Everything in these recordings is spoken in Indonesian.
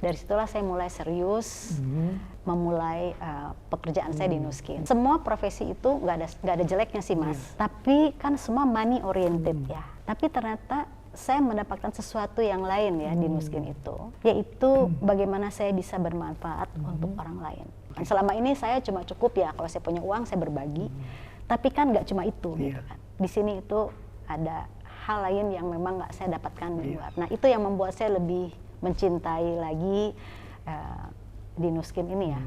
Dari situlah saya mulai serius memulai pekerjaan saya di Nu Skin. Semua profesi itu nggak ada jeleknya sih Mas, tapi kan semua money oriented ya. Tapi ternyata saya mendapatkan sesuatu yang lain ya di Nu Skin itu, yaitu bagaimana saya bisa bermanfaat untuk orang lain. Dan selama ini saya cuma cukup ya kalau saya punya uang saya berbagi, tapi kan nggak cuma itu gitu kan. Di sini itu ada hal lain yang memang nggak saya dapatkan di luar. Nah itu yang membuat saya lebih mencintai lagi di Nu Skin ini ya.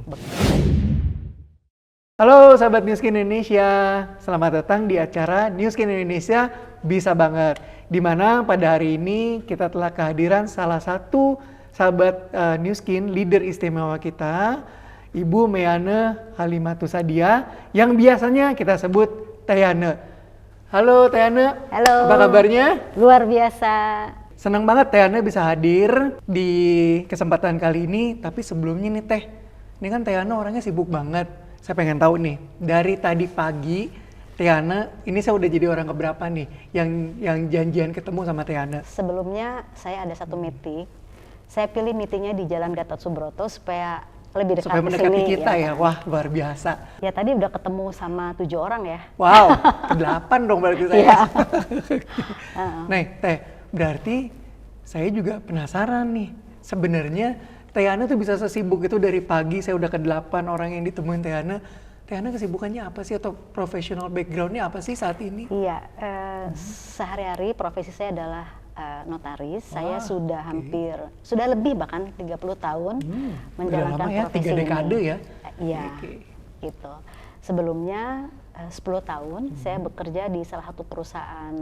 Halo sahabat Nu Skin Indonesia, selamat datang di acara Nu Skin Indonesia Bisa Banget. Dimana pada hari ini kita telah kehadiran salah satu sahabat Nu Skin, leader istimewa kita, Ibu Meyane Halimatus Sadia, yang biasanya kita sebut Teh Yane. Halo Teh Yane, halo. Apa kabarnya? Luar biasa. Senang banget Teh Yane bisa hadir di kesempatan kali ini. Tapi sebelumnya nih Teh, ini kan Teh Yane orangnya sibuk banget. Saya pengen tahu nih, dari tadi pagi Teh Yane, ini saya udah jadi orang keberapa nih yang janjian ketemu sama Teh Yane? Sebelumnya saya ada satu meeting. Saya pilih meetingnya di Jalan Gatot Subroto supaya lebih dekat supaya mendekati sini, kita ya. Kan? Wah luar biasa. Ya tadi udah ketemu sama 7 orang ya. Wow, ke-8 dong berarti saya. Nah Teh, berarti saya juga penasaran nih. Sebenarnya Teh Yane tuh bisa sesibuk itu dari pagi, saya udah ke-8 orang yang ditemuin Teh Yane. Teh Yane kesibukannya apa sih atau professional backgroundnya apa sih saat ini? Iya, sehari-hari profesi saya adalah notaris. Saya sudah sudah lebih bahkan 30 tahun menjalankan lama ya, profesi 3 dekade ini. Ya? Iya, gitu. Sebelumnya 10 tahun saya bekerja di salah satu perusahaan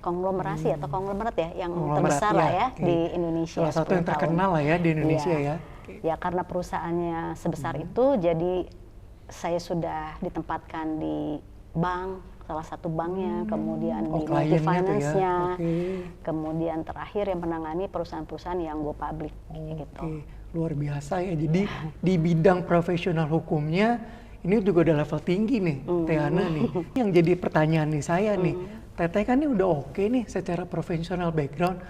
konglomerasi atau konglomerat ya, yang terbesar lah ya di Indonesia. Salah satu yang terkenal lah ya di Indonesia ya. Ya karena perusahaannya sebesar itu, jadi saya sudah ditempatkan di bank, salah satu banknya, kemudian di multi-finance-nya, kemudian terakhir yang menangani perusahaan-perusahaan yang go public gitu. Luar biasa ya, jadi di bidang profesional hukumnya ini juga udah level tinggi nih Teh Yane nih. Yang jadi pertanyaan nih saya nih, Teteh kan ini udah oke nih secara profesional background,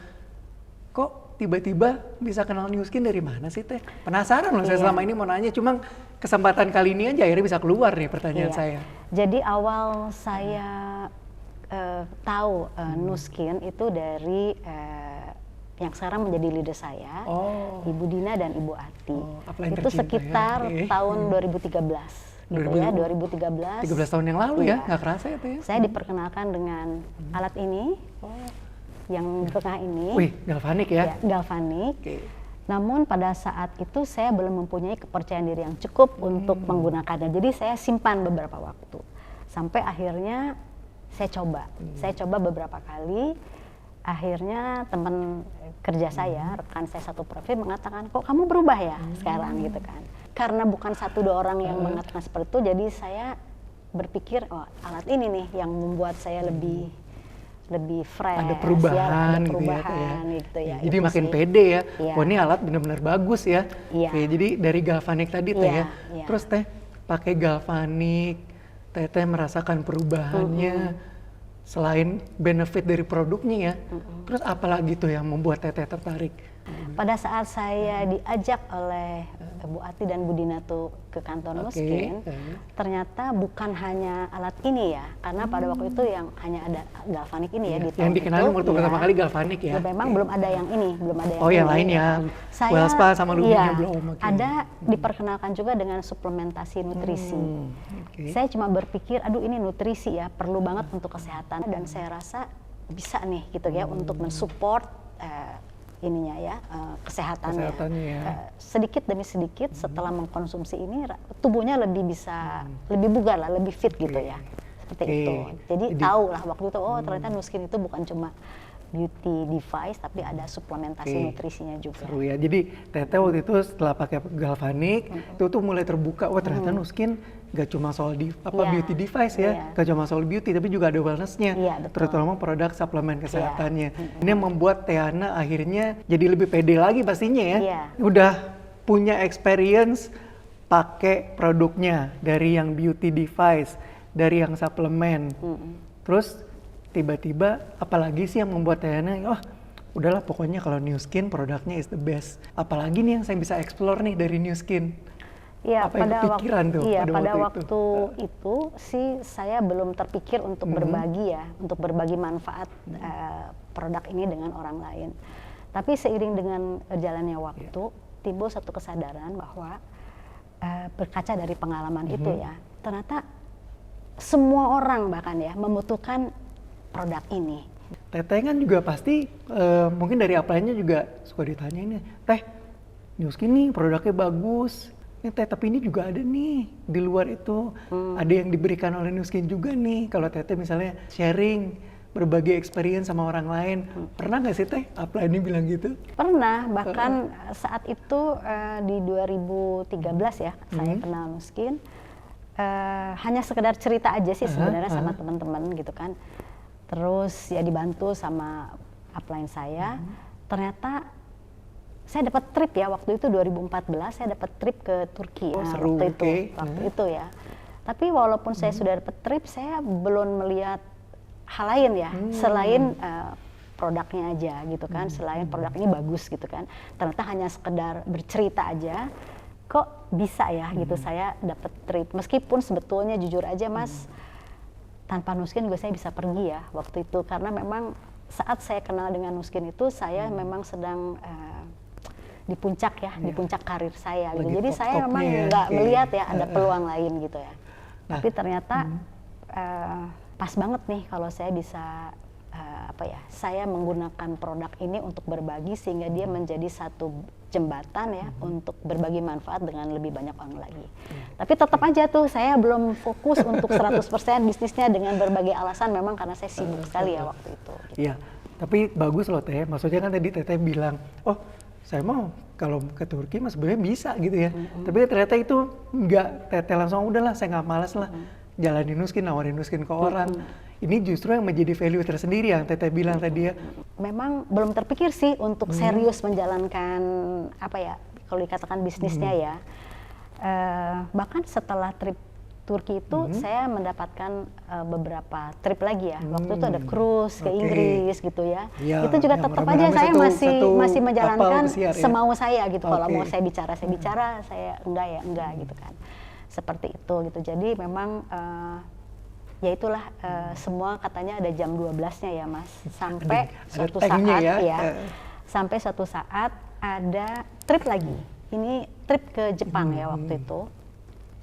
kok tiba-tiba bisa kenal Nu Skin dari mana sih Teh? Penasaran loh, saya selama ini mau nanya, cuma kesempatan kali ini aja akhirnya bisa keluar nih pertanyaan saya. Jadi awal saya tahu Nu Skin itu dari yang sekarang menjadi leader saya, Ibu Dina dan Ibu Ati. Itu sekitar tahun 2013. Gitu ya, 2013. 13 tahun yang lalu ya, nggak kerasa ya Teh? Saya diperkenalkan dengan alat ini, yang di tengah ini. Wih, galvanik ya? Galvanik. Namun pada saat itu saya belum mempunyai kepercayaan diri yang cukup untuk menggunakannya. Jadi saya simpan beberapa waktu. Sampai akhirnya saya coba. Saya coba beberapa kali. Akhirnya teman kerja saya, rekan saya satu profil mengatakan, kok kamu berubah ya sekarang gitu kan. Karena bukan 1-2 orang yang mengatakan seperti itu, jadi saya berpikir, oh alat ini nih yang membuat saya lebih fresh. Ada perubahan, gitu ya. Jadi makin pede ya. Wah ini alat benar-benar bagus ya. Oke, jadi dari galvanik tadi Teh ya. Terus Teh pakai galvanik, Teh merasakan perubahannya. Selain benefit dari produknya ya. Terus apalagi tuh yang membuat Teh tertarik? Pada saat saya diajak oleh Bu Ati dan Bu Dina tuh ke kantor Nu Skin, ternyata bukan hanya alat ini ya, karena pada waktu itu yang hanya ada galvanik ini ya di tahun yang dikenalin waktu pertama kali galvanik ya. Memang belum ada yang ini, belum ada yang yang lain ya. Wellspa sama Lumina belum. Ada diperkenalkan juga dengan suplementasi nutrisi. Saya cuma berpikir, aduh ini nutrisi ya, perlu banget untuk kesehatan, dan saya rasa bisa nih gitu ya untuk mensupport ininya ya, kesehatannya. Sedikit demi sedikit setelah mengkonsumsi ini tubuhnya lebih bisa lebih bugar lah, lebih fit gitu ya, seperti itu. Jadi tahu lah waktu itu, oh ternyata Nu Skin itu bukan cuma beauty device tapi ada suplementasi nutrisinya juga. Seru ya. Jadi Teteh waktu itu setelah pakai galvanik itu tuh mulai terbuka, wah ternyata Nu Skin gak cuma soal beauty device ya, gak cuma soal beauty tapi juga ada wellness-nya, terutama produk suplemen kesehatannya. Ini yang membuat Teh Yane akhirnya jadi lebih pede lagi pastinya ya. Udah punya experience pakai produknya, dari yang beauty device, dari yang suplemen. Terus tiba-tiba apalagi sih yang membuat Teh Yane, udahlah pokoknya kalau Nu Skin produknya is the best. Apalagi nih yang saya bisa explore nih dari Nu Skin. Iya, pada waktu itu? Itu sih saya belum terpikir untuk berbagi ya, untuk berbagi manfaat produk ini dengan orang lain. Tapi seiring dengan jalannya waktu, timbul satu kesadaran bahwa berkaca dari pengalaman itu ya, ternyata semua orang bahkan ya membutuhkan produk ini. Teteh kan juga pasti mungkin dari upline-nya juga suka ditanya ini, Teh, Nu Skin nih produknya bagus, ini Teh tapi ini juga ada nih di luar itu, ada yang diberikan oleh Nu Skin juga nih. Kalau Teteh misalnya sharing, berbagi experience sama orang lain, pernah nggak sih Teh upline-nya bilang gitu? Pernah, bahkan saat itu di 2013 ya saya kenal Nu Skin, hanya sekedar cerita aja sih sebenarnya sama teman-teman gitu kan. Terus ya dibantu sama upline saya, ternyata saya dapat trip ya waktu itu 2014 saya dapat trip ke Turki seru, waktu itu ya. Tapi walaupun saya sudah dapat trip, saya belum melihat hal lain ya selain produknya aja gitu kan, selain produk ini bagus gitu kan. Ternyata hanya sekedar bercerita aja, kok bisa ya gitu saya dapat trip. Meskipun sebetulnya jujur aja Mas, tanpa Nu Skin juga saya bisa pergi ya waktu itu, karena memang saat saya kenal dengan Nu Skin itu saya memang sedang di puncak ya, di puncak karir saya gitu. Jadi saya memang nggak melihat ya ada peluang lain gitu ya. Tapi ternyata pas banget nih kalau saya bisa saya menggunakan produk ini untuk berbagi sehingga dia menjadi satu jembatan ya untuk berbagi manfaat dengan lebih banyak orang lagi. Tapi tetap aja tuh saya belum fokus untuk 100% bisnisnya dengan berbagai alasan, memang karena saya sibuk sekali ya waktu itu. Iya, tapi bagus loh Teh, maksudnya kan tadi Teteh bilang, oh saya mau kalau ke Turki mas sebenarnya bisa gitu ya. Tapi ternyata itu enggak, Teteh langsung udahlah saya nggak malas lah. Jalanin Nu Skin, nawarin Nu Skin ke orang. Ini justru yang menjadi value tersendiri yang Teteh bilang tadi ya. Memang belum terpikir sih untuk serius menjalankan kalau dikatakan bisnisnya ya. Bahkan setelah trip Turki itu saya mendapatkan beberapa trip lagi ya. Waktu itu ada cruise ke Inggris gitu ya. Itu juga tetap aja saya masih menjalankan semau saya gitu. Kalau mau saya bicara, saya enggak gitu kan. Seperti itu gitu. Jadi memang ya itulah semua katanya ada jam 12-nya ya Mas. Sampai suatu saat sampai suatu saat ada trip lagi. Ini trip ke Jepang ya waktu itu.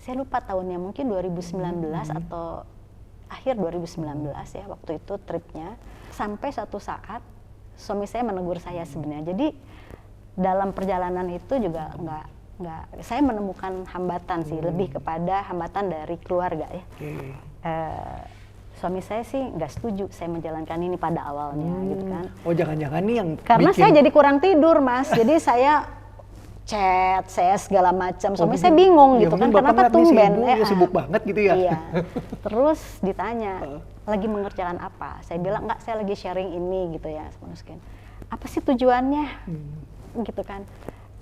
Saya lupa tahunnya, mungkin 2019 atau akhir 2019 ya waktu itu tripnya. Sampai suatu saat suami saya menegur saya sebenarnya. Jadi dalam perjalanan itu juga saya menemukan hambatan sih, lebih kepada hambatan dari keluarga ya. Suami saya sih nggak setuju saya menjalankan ini pada awalnya gitu kan. Oh jangan-jangan nih yang karena saya jadi kurang tidur Mas, jadi saya chat, saya segala macam. Suami saya bingung gitu kan, kenapa tumben? Sibuk banget gitu ya. Iya. Terus ditanya, lagi mengerjakan apa? Saya bilang enggak, saya lagi sharing ini gitu ya sama Nu Skin. Apa sih tujuannya? Gitu kan.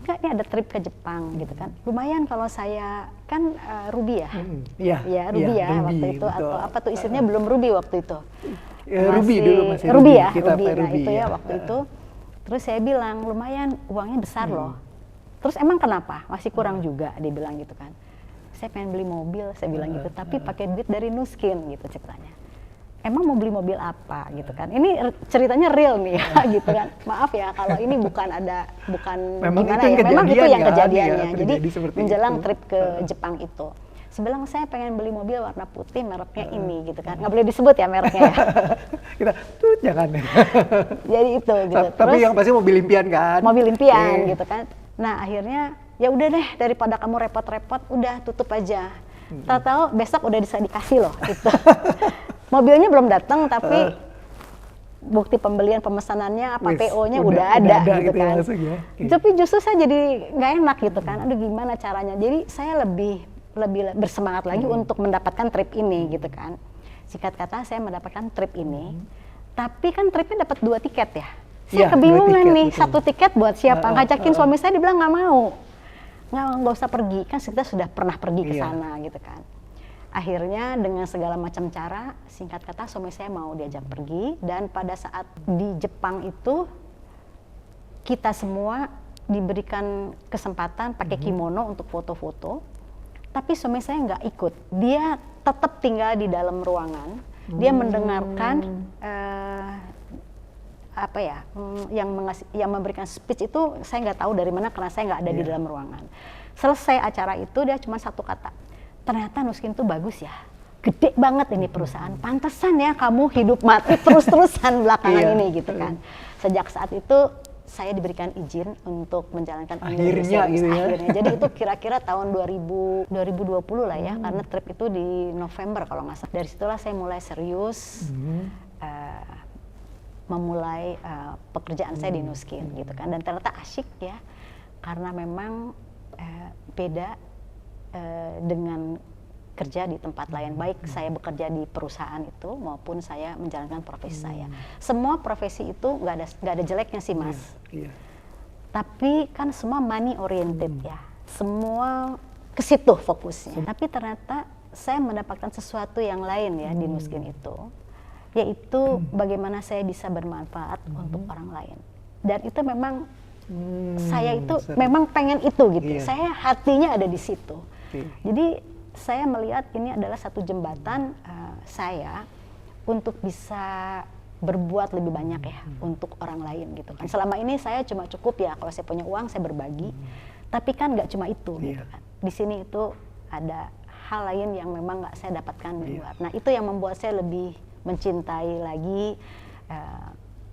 Enggak, ini ada trip ke Jepang gitu kan. Lumayan kalau saya kan Ruby ya. Iya, Ruby ya waktu itu, atau apa tuh istilahnya, belum Ruby waktu itu. Ruby dulu masih Ruby ya, Ruby. Nah itu ya waktu itu. Terus saya bilang lumayan, uangnya besar loh. Terus emang kenapa? Masih kurang juga, dia bilang gitu kan. Saya pengen beli mobil, saya bilang gitu, tapi pakai duit dari Nu Skin gitu ceritanya. Emang mau beli mobil apa gitu kan? Ini ceritanya real nih ya gitu kan. Maaf ya kalau ini bukan memang gimana ya. Memang itu yang kejadiannya. Jadi menjelang trip ke Jepang itu. Sebilang saya pengen beli mobil warna putih mereknya ini gitu kan. Nggak boleh disebut ya mereknya ya. Kita jangan. Jadi itu gitu. Tapi yang pasti mobil impian kan? Mobil impian gitu kan. Nah akhirnya ya udah deh, daripada kamu repot-repot udah tutup aja. Tahu-tahu besok udah bisa dikasih loh gitu. Mobilnya belum datang tapi bukti pembelian pemesanannya apa PO-nya udah ada gitu kan. Ya. Tapi justru saya jadi nggak enak gitu kan. Aduh gimana caranya? Jadi saya lebih bersemangat lagi untuk mendapatkan trip ini gitu kan. Singkat kata saya mendapatkan trip ini. Tapi kan tripnya dapat 2 tiket ya. Saya kebingungan nih, betul. 1 tiket buat siapa? Ngajakin suami saya, dibilang nggak mau. Nggak usah pergi, kan kita sudah pernah pergi ke sana gitu kan. Akhirnya dengan segala macam cara, singkat kata suami saya mau diajak pergi. Dan pada saat di Jepang itu, kita semua diberikan kesempatan pakai kimono untuk foto-foto, tapi suami saya nggak ikut. Dia tetap tinggal di dalam ruangan. Dia mendengarkan yang memberikan speech itu saya nggak tahu dari mana karena saya nggak ada di dalam ruangan. Selesai acara itu dia cuma satu kata, ternyata Nuskin tuh bagus ya, gede banget ini perusahaan, pantesan ya kamu hidup mati terus-terusan belakangan ini gitu kan. Sejak saat itu saya diberikan izin untuk menjalankan akhirnya gitu ya. Akhirnya. Jadi itu kira-kira tahun 2020 lah ya, karena trip itu di November kalau nggak salah. Dari situlah saya mulai serius memulai pekerjaan saya di Nuskin gitu kan. Dan ternyata asyik ya, karena memang beda dengan kerja di tempat lain, baik saya bekerja di perusahaan itu maupun saya menjalankan profesi saya. Semua profesi itu nggak ada jeleknya sih Mas. Tapi kan semua money oriented ya, semua ke situ fokusnya. Tapi ternyata saya mendapatkan sesuatu yang lain ya di Nuskin itu, yaitu bagaimana saya bisa bermanfaat untuk orang lain. Dan itu memang saya itu memang pengen itu gitu. Saya hatinya ada di situ. Jadi saya melihat ini adalah satu jembatan saya untuk bisa berbuat lebih banyak ya untuk orang lain gitu kan. Selama ini saya cuma cukup ya kalau saya punya uang saya berbagi, tapi kan nggak cuma itu gitu kan. Di sini itu ada hal lain yang memang nggak saya dapatkan di luar. Nah itu yang membuat saya lebih mencintai lagi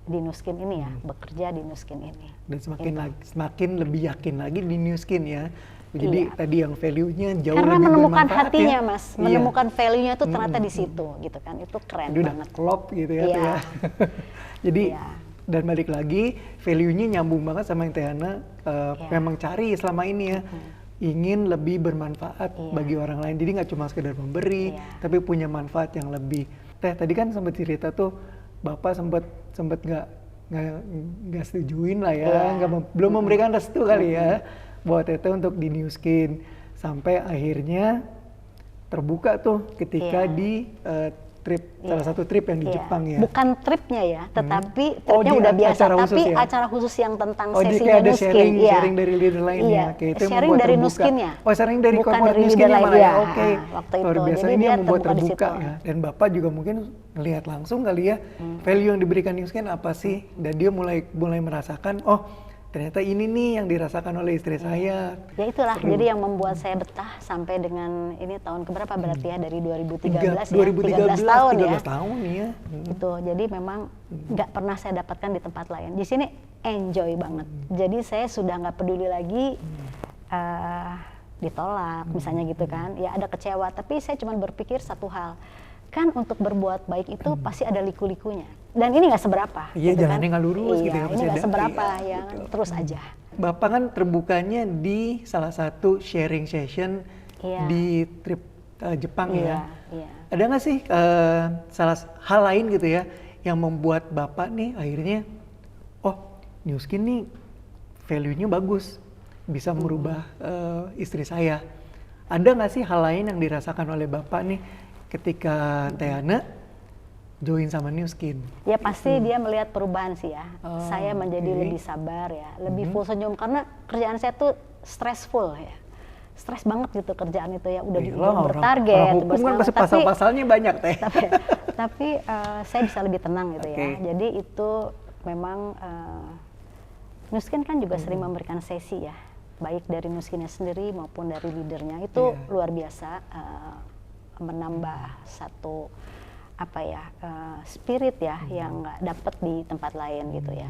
di Nuskin ini ya, bekerja di Nuskin ini. Dan semakin lebih yakin lagi di Nuskin ya. Jadi tadi yang value-nya jauh karena lebih menemukan bermanfaat hatinya ya. Mas, menemukan value-nya itu ternyata di situ gitu kan, itu keren Udah banget. klop gitu ya. Ya. Jadi dan balik lagi value-nya nyambung banget sama yang Teh Hana memang cari selama ini ya. Ingin lebih bermanfaat bagi orang lain. Jadi nggak cuma sekedar memberi, tapi punya manfaat yang lebih. Teh tadi kan sempat cerita tuh Bapak sempat nggak setujuin lah ya, belum memberikan restu kali ya buat Teteh untuk di Nuskin, sampai akhirnya terbuka tuh ketika di salah satu trip yang di Jepang ya. Bukan tripnya ya, tetapi tripnya udah biasa, tapi acara khusus yang tentang sesinya ada Nuskin. sharing dari leader lainnya. Sharing dari Nuskinnya. Oh, sharing dari bukan dari Nuskinnya malah ya. Oke. Waktu Luar itu. biasa, Jadi ini dia yang membuat terbuka ya. Dan Bapak juga mungkin ngelihat langsung kali ya value yang diberikan Nuskin apa sih, dan dia mulai merasakan ternyata ini nih yang dirasakan oleh istri saya. Ya itulah, jadi yang membuat saya betah sampai dengan ini tahun keberapa berarti ya, dari 2013 ya, 13 tahun ya. 13 tahun ya. Itu, jadi memang nggak pernah saya dapatkan di tempat lain. Di sini enjoy banget. Jadi saya sudah nggak peduli lagi ditolak, misalnya gitu kan. Ya ada kecewa, tapi saya cuma berpikir satu hal. Kan untuk berbuat baik itu pasti ada liku-likunya. Dan ini nggak seberapa. Iya, gitu jalannya nggak lurus gitu ya. Ini nggak seberapa ya, terus aja. Bapak kan terbukanya di salah satu sharing session di trip Jepang ya. Ada nggak sih salah hal lain gitu ya yang membuat Bapak nih akhirnya, Nuskin nih value-nya bagus, bisa merubah istri saya. Ada nggak sih hal lain yang dirasakan oleh Bapak nih ketika Teh Hana join sama Nuskin? Ya pasti dia melihat perubahan sih ya. Saya menjadi lebih sabar ya, lebih full senyum karena kerjaan saya tuh stressful ya. Stres banget gitu kerjaan itu ya, udah bertarget. Orang hukum kan pasti pasal-pasalnya banyak Teh. Tapi saya bisa lebih tenang gitu ya. Jadi itu memang Nuskin kan juga sering memberikan sesi ya, baik dari Nuskinnya sendiri maupun dari leadernya, itu luar biasa. Menambah satu spirit ya yang nggak dapat di tempat lain gitu ya.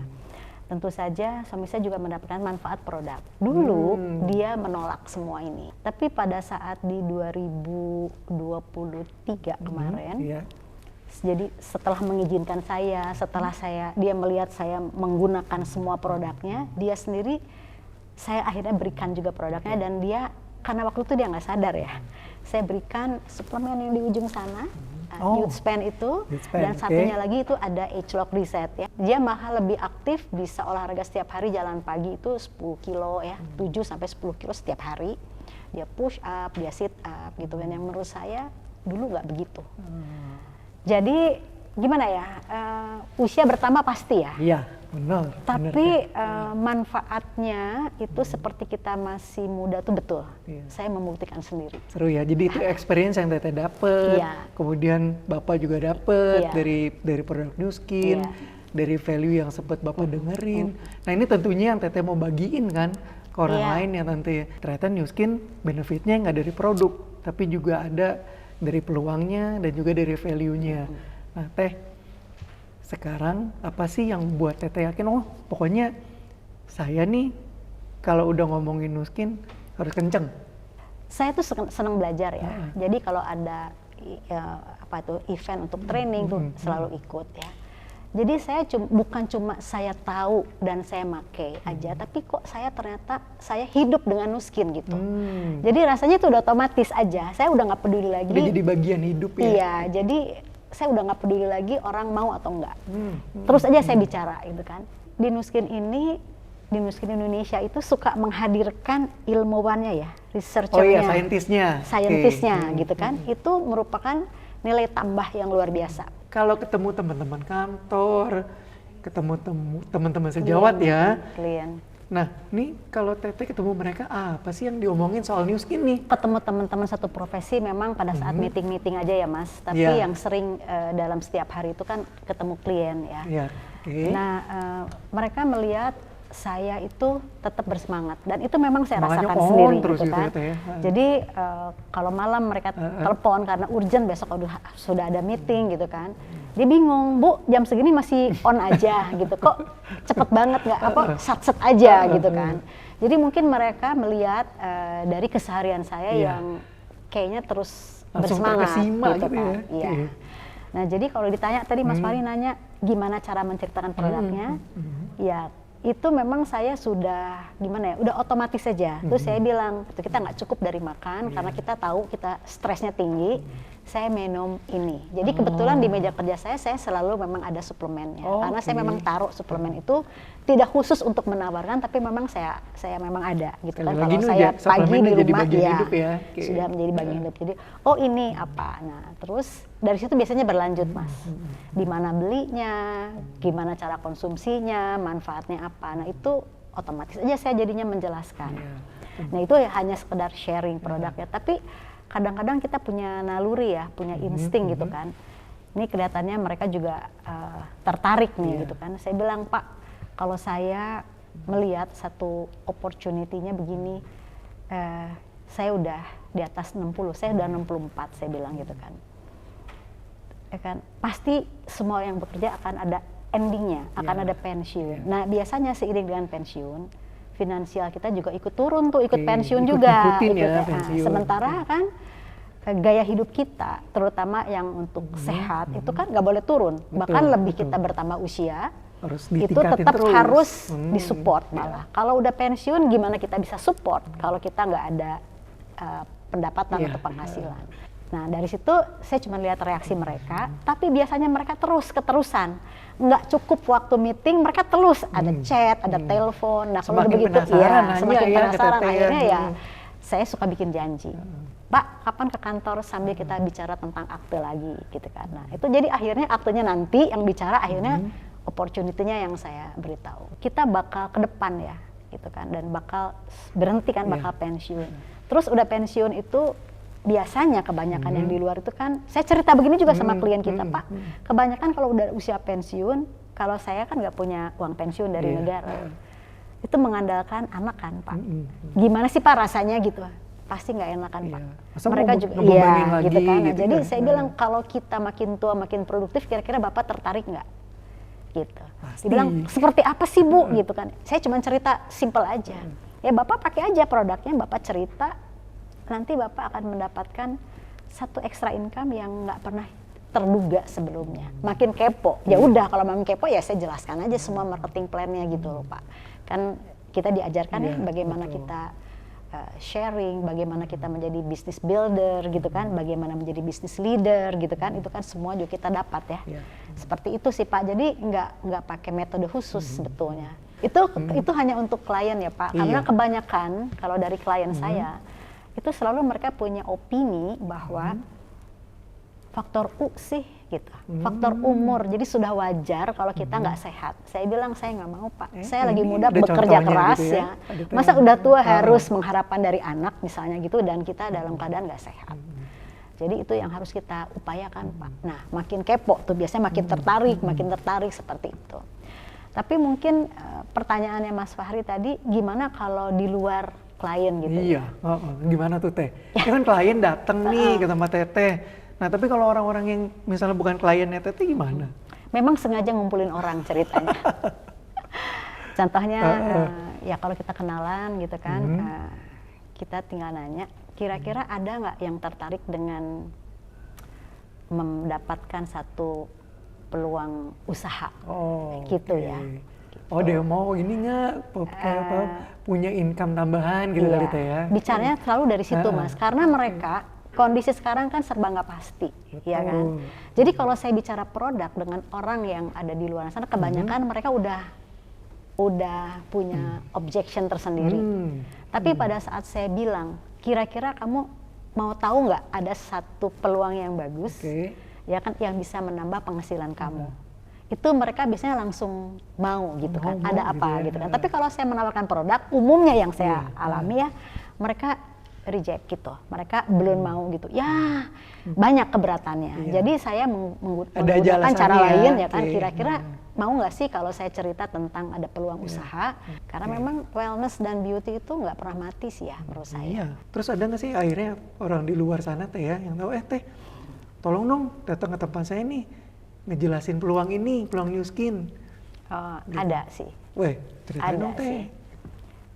Tentu saja suami saya juga mendapatkan manfaat produk. Dulu dia menolak semua ini, tapi pada saat di 2023 kemarin, jadi setelah mengizinkan saya, dia melihat saya menggunakan semua produknya, dia sendiri, saya akhirnya berikan juga produknya, dan dia karena waktu itu dia nggak sadar ya, saya berikan suplemen yang di ujung sana, Youth Span itu, dan satunya lagi itu ada Age Lock Reset ya. Dia malah lebih aktif, bisa olahraga setiap hari, jalan pagi itu 10 kilo ya, 7 sampai 10 kilo setiap hari. Dia push up, dia sit up gitu kan, yang menurut saya dulu nggak begitu. Jadi gimana ya, usia bertambah pasti ya. Benar. Tapi manfaatnya itu seperti kita masih muda tuh betul. Saya membuktikan sendiri. Seru ya. Jadi itu experience yang Teteh dapet. Kemudian Bapak juga dapet dari produk Nu Skin, dari value yang sempat Bapak dengerin. Nah ini tentunya yang Teteh mau bagiin kan ke orang lain ya Tante. Ternyata Nu Skin benefitnya nggak dari produk, tapi juga ada dari peluangnya dan juga dari value-nya. Nah Teh, sekarang apa sih yang buat Teteh yakin, oh pokoknya saya nih kalau udah ngomongin Nu Skin harus kenceng? Saya tuh senang belajar ya. Jadi kalau ada event untuk training tuh selalu ikut ya. Jadi saya bukan cuma saya tahu dan saya make aja, tapi kok ternyata saya hidup dengan Nu Skin gitu. Jadi rasanya tuh udah otomatis aja. Saya udah nggak peduli lagi. Udah jadi bagian hidup ya. Iya, jadi saya udah nggak peduli lagi orang mau atau enggak. Terus aja saya bicara gitu kan. Di Nu Skin Indonesia itu suka menghadirkan ilmuwannya ya, researchernya. Oh iya, saintisnya gitu kan. Itu merupakan nilai tambah yang luar biasa. Kalau ketemu teman-teman kantor, ketemu teman-teman sejawat klien. Nah, nih kalau Teteh ketemu mereka, apa sih yang diomongin soal Nu Skin nih? Ketemu teman-teman satu profesi memang pada saat meeting-meeting aja ya Mas. Tapi yang sering dalam setiap hari itu kan ketemu klien ya. Nah, mereka melihat saya itu tetap bersemangat dan itu memang saya rasakan sendiri gitu kan. Jadi kalau malam mereka telepon karena urgent besok sudah ada meeting gitu kan. Dia bingung, Bu, jam segini masih on aja gitu. Kok cepet banget nggak sat-set aja gitu kan. Jadi mungkin mereka melihat dari keseharian saya yang kayaknya terus bersemangat gitu kan. Iya. Nah, jadi kalau ditanya tadi Mas Fahri nanya gimana cara menceritakan produknya? Ya itu memang saya sudah udah otomatis saja. Terus saya bilang, kita nggak cukup dari makan karena kita tahu kita stresnya tinggi. Saya minum ini. Jadi kebetulan di meja kerja saya selalu memang ada suplemennya. Karena saya memang taruh suplemen itu tidak khusus untuk menawarkan, tapi memang saya memang ada gitu kan. Kalau saya pagi di rumah sudah menjadi bagian hidup. Jadi ini apa? Nah terus dari situ biasanya berlanjut Mas. Di mana belinya, gimana cara konsumsinya, manfaatnya apa. Nah itu otomatis aja saya jadinya menjelaskan. Nah itu hanya sekedar sharing produknya. Tapi kadang-kadang kita punya naluri ya, punya insting gitu kan. Ini kelihatannya mereka juga tertarik nih gitu kan. Saya bilang, Pak, kalau saya melihat satu opportunity-nya begini, saya udah di atas 60, saya udah 64, saya bilang gitu kan. Ya kan, pasti semua yang bekerja akan ada endingnya, akan ada pensiun. Nah biasanya seiring dengan pensiun, finansial kita juga ikut turun tuh, ikut pensiun juga. Pensiun. Sementara kan gaya hidup kita, terutama yang untuk sehat, itu kan nggak boleh turun. Bahkan lebih kita bertambah usia, itu tetap harus disupport malah. Kalau udah pensiun, gimana kita bisa support kalau kita nggak ada pendapatan atau penghasilan. Nah dari situ saya cuma lihat reaksi mereka, tapi biasanya mereka keterusan. Nggak cukup waktu meeting, mereka terus ada chat, ada telepon. Nah kalau begitu semakin penasaran akhirnya ya saya suka bikin janji. Pak, kapan ke kantor sambil kita bicara tentang akte lagi gitu kan. Nah itu jadi akhirnya aktenya nanti yang bicara akhirnya opportunity-nya yang saya beritahu. Kita bakal ke depan ya gitu kan, dan bakal berhenti kan, bakal pensiun. Terus udah pensiun itu biasanya kebanyakan yang di luar itu kan, saya cerita begini juga sama klien kita, Pak, kebanyakan kalau udah usia pensiun, kalau saya kan nggak punya uang pensiun dari negara, itu mengandalkan anak kan Pak. Gimana sih Pak rasanya gitu? Pasti nggak enakan Pak. Mereka juga gitu kan. Nah, jadi saya bilang kalau kita makin tua makin produktif, kira-kira Bapak tertarik nggak? Gitu. Dia bilang seperti apa sih Bu? Gitu kan. Saya cuma cerita simple aja. Ya Bapak pakai aja produknya, Bapak cerita, nanti Bapak akan mendapatkan satu extra income yang nggak pernah terduga sebelumnya. Makin kepo, ya udah kalau makin kepo ya saya jelaskan aja semua marketing plan-nya gitu loh Pak. Kan kita diajarkan ya bagaimana kita sharing, bagaimana kita menjadi business builder gitu kan, bagaimana menjadi business leader gitu kan, itu kan semua juga kita dapat ya. Seperti itu sih Pak. Jadi nggak pakai metode khusus sebetulnya. Itu hanya untuk klien ya Pak. Karena kebanyakan kalau dari klien saya itu selalu mereka punya opini bahwa faktor U sih gitu. Faktor umur, jadi sudah wajar kalau kita nggak sehat. Saya bilang saya nggak mau Pak, saya lagi muda bekerja keras gitu ya. Masa udah tua harus mengharapkan dari anak misalnya gitu dan kita dalam keadaan nggak sehat. Jadi itu yang harus kita upayakan Pak. Nah makin kepo tuh biasanya makin tertarik seperti itu. Tapi mungkin pertanyaannya Mas Fahri tadi, gimana kalau di luar klien gitu? Iya, gimana tuh Teh? Ya kan klien datang nih ke tempat Teteh. Nah tapi kalau orang-orang yang misalnya bukan kliennya Teteh gimana? Memang sengaja ngumpulin orang ceritanya. Contohnya ya kalau kita kenalan gitu kan, kita tinggal nanya, kira-kira ada nggak yang tertarik dengan mendapatkan satu peluang usaha, gitu ya. Oh dia mau ini nggak punya income tambahan gitu kali Teh ya? Bicaranya selalu dari situ Mas, karena mereka kondisi sekarang kan serba nggak pasti, ya kan. Jadi kalau saya bicara produk dengan orang yang ada di luar sana, kebanyakan mereka udah punya objection tersendiri. Tapi pada saat saya bilang, kira-kira kamu mau tahu nggak ada satu peluang yang bagus, ya kan, yang bisa menambah penghasilan kamu. Itu mereka biasanya langsung mau gitu kan, ada apa gitu kan. Tapi kalau saya menawarkan produk, umumnya yang saya alami ya, mereka reject gitu, mereka belum mau gitu. Ya banyak keberatannya. Jadi saya menggunakan cara lain ya kan, kira-kira mau nggak sih kalau saya cerita tentang ada peluang usaha, karena memang wellness dan beauty itu nggak pernah mati sih ya menurut saya. Terus ada nggak sih akhirnya orang di luar sana Teh ya, yang tahu Teh, tolong dong datang ke tempat saya nih, ngejelasin peluang ini, peluang New Skin. Gitu. Ada sih. Ceritain dong Teh. Sih.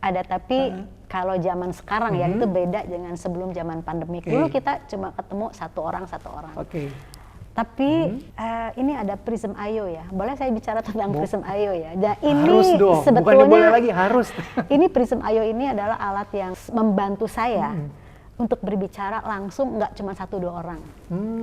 Ada, tapi kalau zaman sekarang ya itu beda dengan sebelum zaman pandemik. Dulu kita cuma ketemu satu orang. Tapi ini ada Prism Ayo ya. Boleh saya bicara tentang Prism Ayo ya? Nah, ini harus dong, sebetulnya bukannya boleh lagi, harus. Ini Prism Ayo ini adalah alat yang membantu saya untuk berbicara langsung, nggak cuma 1-2 orang,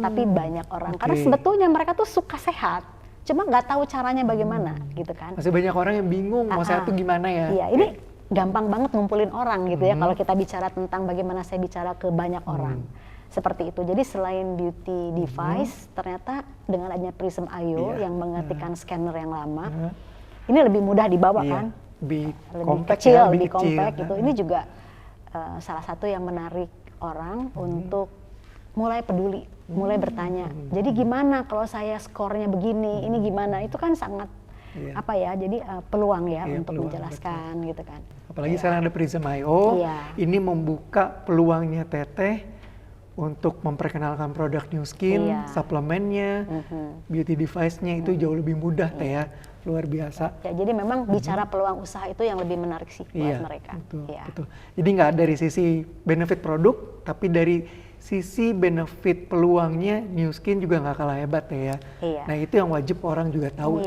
tapi banyak orang. Karena sebetulnya mereka tuh suka sehat, cuma nggak tahu caranya bagaimana gitu kan. Masih banyak orang yang bingung mau sehat tuh gimana ya. Iya, ini gampang banget ngumpulin orang gitu ya, kalau kita bicara tentang bagaimana saya bicara ke banyak orang. Seperti itu. Jadi selain beauty device, ternyata dengan adanya Prism Ayo yang mengetikkan scanner yang lama, ini lebih mudah dibawa kan, lebih kecil, lebih compact gitu. Ini juga salah satu yang menarik orang untuk mulai peduli, mulai bertanya. Jadi gimana kalau saya skornya begini, ini gimana? Itu kan sangat apa ya? Jadi peluang ya untuk menjelaskan gitu kan. Apalagi sekarang ada Prism Ayo, ini membuka peluangnya Teteh untuk memperkenalkan produk New Skin, suplemennya, beauty device-nya itu jauh lebih mudah Teh ya, luar biasa. Ya, jadi memang bicara peluang usaha itu yang lebih menarik sih buat mereka. Betul. Jadi nggak dari sisi benefit produk, tapi dari sisi benefit peluangnya New Skin juga nggak kalah hebat Teh ya. Nah itu yang wajib orang juga tahu.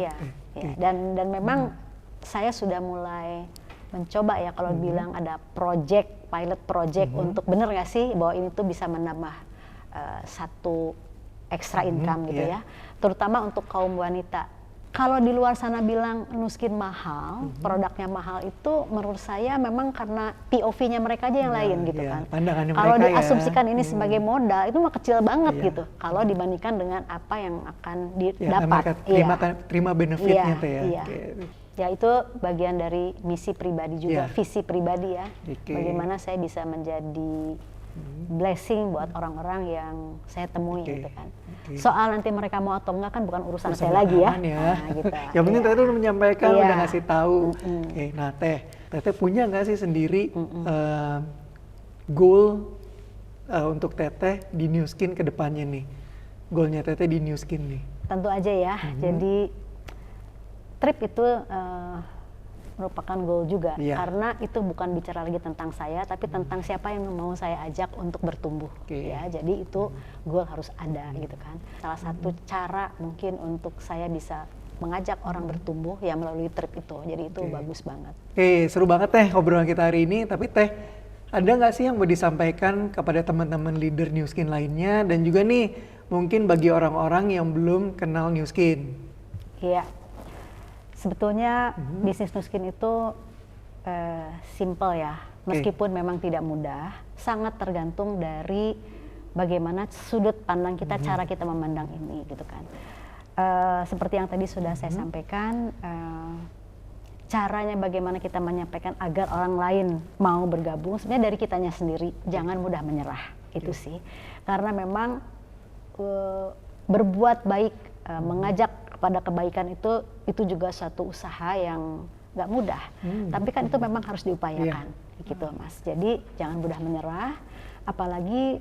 Dan memang saya sudah mulai mencoba ya kalau bilang ada pilot project untuk bener nggak sih bahwa ini tuh bisa menambah satu extra income gitu ya, terutama untuk kaum wanita. Kalau di luar sana bilang New Skin mahal, produknya mahal, itu menurut saya memang karena POV-nya mereka aja yang lain gitu kan. Kalau diasumsikan ini sebagai modal itu mah kecil banget gitu kalau dibandingkan dengan apa yang akan didapat. Terima benefitnya Teh ya. Ya itu bagian dari misi pribadi juga, visi pribadi ya. Bagaimana saya bisa menjadi blessing buat orang-orang yang saya temui gitu kan. Soal nanti mereka mau atau enggak kan bukan urusan saya lagi ya. Nah, gitu. Yang penting Teteh udah menyampaikan, udah ngasih tahu. Nah Teteh punya nggak sih sendiri goal untuk Teteh di New Skin ke depannya nih? Goalnya Teteh di New Skin nih? Tentu aja ya. Jadi trip itu merupakan goal juga, karena itu bukan bicara lagi tentang saya, tapi tentang siapa yang mau saya ajak untuk bertumbuh. Ya, jadi itu goal harus ada gitu kan. Salah satu cara mungkin untuk saya bisa mengajak orang bertumbuh ya melalui trip itu. Jadi itu bagus banget. Seru banget Teh obrolan kita hari ini. Tapi Teh, ada nggak sih yang mau disampaikan kepada teman-teman leader New Skin lainnya, dan juga nih mungkin bagi orang-orang yang belum kenal New Skin? Iya. Sebetulnya bisnis New Skin itu simple ya, meskipun memang tidak mudah, sangat tergantung dari bagaimana sudut pandang kita, cara kita memandang ini gitu kan. Seperti yang tadi sudah saya sampaikan, caranya bagaimana kita menyampaikan agar orang lain mau bergabung sebenarnya dari kitanya sendiri, jangan mudah menyerah, itu sih. Karena memang berbuat baik, mengajak kepada kebaikan itu juga suatu usaha yang nggak mudah, tapi kan itu memang harus diupayakan, gitu Mas. Jadi jangan mudah menyerah, apalagi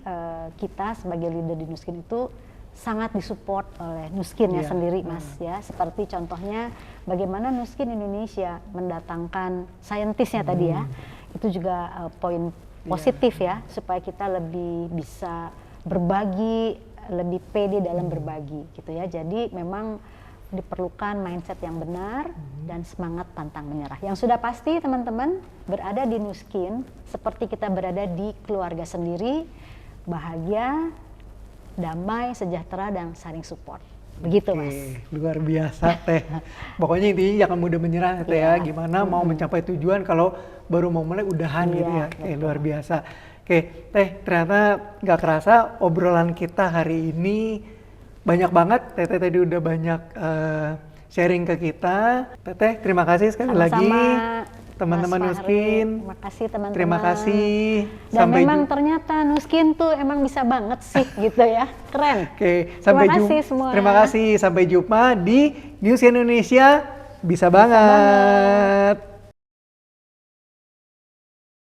kita sebagai leader di Nuskin itu sangat disupport oleh Nuskinnya sendiri Mas ya. Seperti contohnya bagaimana Nuskin Indonesia mendatangkan saintisnya tadi ya, itu juga poin positif ya, supaya kita lebih bisa berbagi, lebih pede dalam berbagi gitu ya. Jadi memang diperlukan mindset yang benar dan semangat pantang menyerah. Yang sudah pasti teman-teman, berada di Nuskin seperti kita berada di keluarga sendiri, bahagia, damai, sejahtera, dan saling support. Begitu Mas. Luar biasa Teh. Pokoknya intinya jangan mudah menyerah Teh ya. Gimana mau mencapai tujuan kalau baru mau mulai udahan gitu ya. Luar biasa. Oke Teh, ternyata gak kerasa obrolan kita hari ini banyak banget. Teteh tadi udah banyak sharing ke kita. Teteh terima kasih sekali lagi. Teman-teman Nuskin, terima kasih teman-teman. Terima kasih. Dan memang ternyata Nuskin tuh emang bisa banget sih gitu ya, keren. Oke, sampai terima kasih semua. Terima kasih, sampai jumpa di News Indonesia bisa banget.